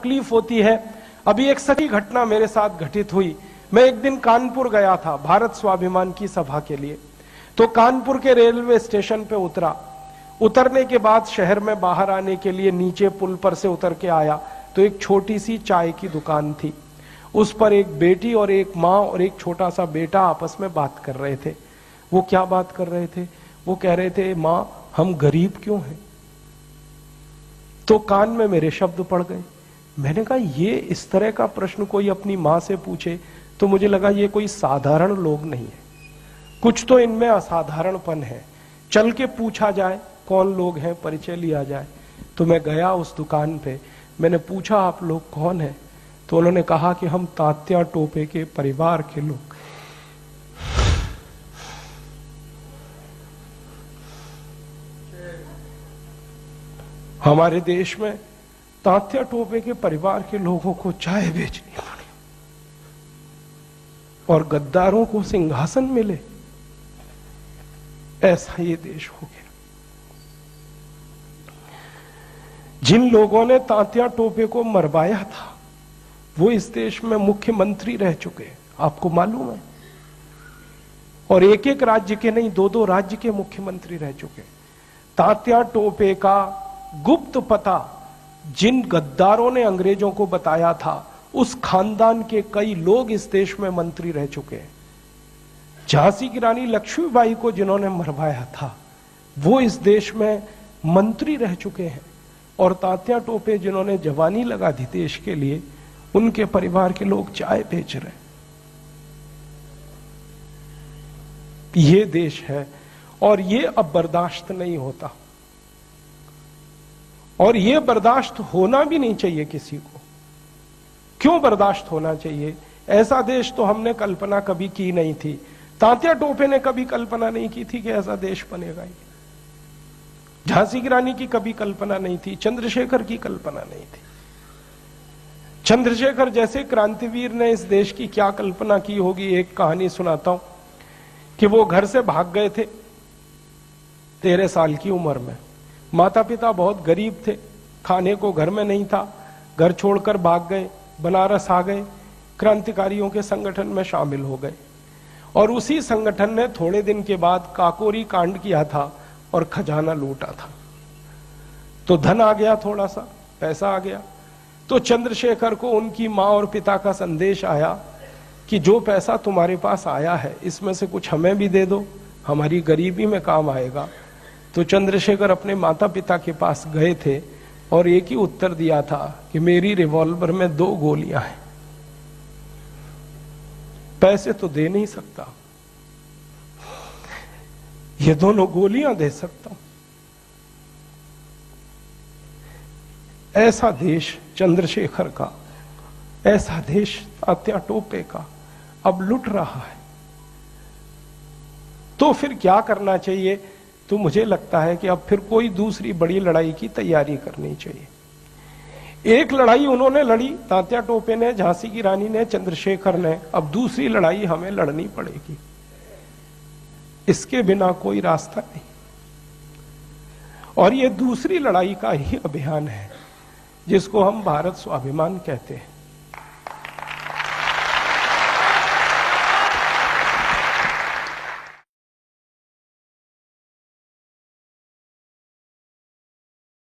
तकलीफ होती है। अभी एक सच्ची घटना मेरे साथ घटित हुई। मैं एक दिन कानपुर गया था भारत स्वाभिमान की सभा के लिए। तो कानपुर के रेलवे स्टेशन पे उतरा। उतरने के बाद शहर में बाहर आने के लिए नीचे पुल पर से उतर के आया तो एक छोटी सी चाय की दुकान थी। उस पर एक बेटी और एक माँ और एक छोटा सा बेटा आपस में बात कर रहे थे। वो क्या बात कर रहे थे? वो कह रहे थे, माँ हम गरीब क्यों हैं? तो कान में मेरे शब्द पड़ गए। मैंने कहा ये इस तरह का प्रश्न कोई अपनी माँ से पूछे तो मुझे लगा ये कोई साधारण लोग नहीं है, कुछ तो इनमें असाधारणपन है। चल के पूछा जाए कौन लोग हैं, परिचय लिया जाए। तो मैं गया उस दुकान पे, मैंने पूछा आप लोग कौन हैं? तो उन्होंने कहा कि हम तात्या टोपे के परिवार के लोग। हमारे देश में तात्या टोपे के परिवार के लोगों को चाय बेचनी पड़ी और गद्दारों को सिंहासन मिले, ऐसा ये देश हो गया। जिन लोगों ने तात्या टोपे को मरवाया था वो इस देश में मुख्यमंत्री रह चुके हैं, आपको मालूम है। और एक एक राज्य के नहीं, दो दो राज्य के मुख्यमंत्री रह चुके। तात्या टोपे का गुप्त पता जिन गद्दारों ने अंग्रेजों को बताया था, उस खानदान के कई लोग इस देश में मंत्री रह चुके हैं। झांसी की रानी लक्ष्मीबाई को जिन्होंने मरवाया था वो इस देश में मंत्री रह चुके हैं। और तात्या टोपे जिन्होंने जवानी लगा दी देश के लिए, उनके परिवार के लोग चाय बेच रहे। ये देश है और ये अब बर्दाश्त नहीं होता और ये बर्दाश्त होना भी नहीं चाहिए किसी को। क्यों बर्दाश्त होना चाहिए? ऐसा देश तो हमने कल्पना कभी की नहीं थी। तात्या टोपे ने कभी कल्पना नहीं की थी कि ऐसा देश बनेगा। ये झांसी की रानी की कभी कल्पना नहीं थी, चंद्रशेखर की कल्पना नहीं थी। चंद्रशेखर जैसे क्रांतिवीर ने इस देश की क्या कल्पना की होगी। एक कहानी सुनाता हूं कि वो घर से भाग गए थे 13 साल की उम्र में। माता पिता बहुत गरीब थे, खाने को घर में नहीं था, घर छोड़कर भाग गए, बनारस आ गए, क्रांतिकारियों के संगठन में शामिल हो गए। और उसी संगठन ने थोड़े दिन के बाद काकोरी कांड किया था और खजाना लूटा था। तो धन आ गया, थोड़ा सा पैसा आ गया। तो चंद्रशेखर को उनकी मां और पिता का संदेश आया कि जो पैसा तुम्हारे पास आया है इसमें से कुछ हमें भी दे दो, हमारी गरीबी में काम आएगा। तो चंद्रशेखर अपने माता पिता के पास गए थे और एक ही उत्तर दिया था कि मेरी रिवॉल्वर में 2 गोलियां हैं, पैसे तो दे नहीं सकता, ये दोनों गोलियां दे सकता हूं। ऐसा देश चंद्रशेखर का, ऐसा देश तात्या टोपे का अब लुट रहा है। तो फिर क्या करना चाहिए? तो मुझे लगता है कि अब फिर कोई दूसरी बड़ी लड़ाई की तैयारी करनी चाहिए। एक लड़ाई उन्होंने लड़ी, तात्या टोपे ने, झांसी की रानी ने, चंद्रशेखर ने। अब दूसरी लड़ाई हमें लड़नी पड़ेगी। इसके बिना कोई रास्ता नहीं। और ये दूसरी लड़ाई का ही अभियान है जिसको हम भारत स्वाभिमान कहते हैं।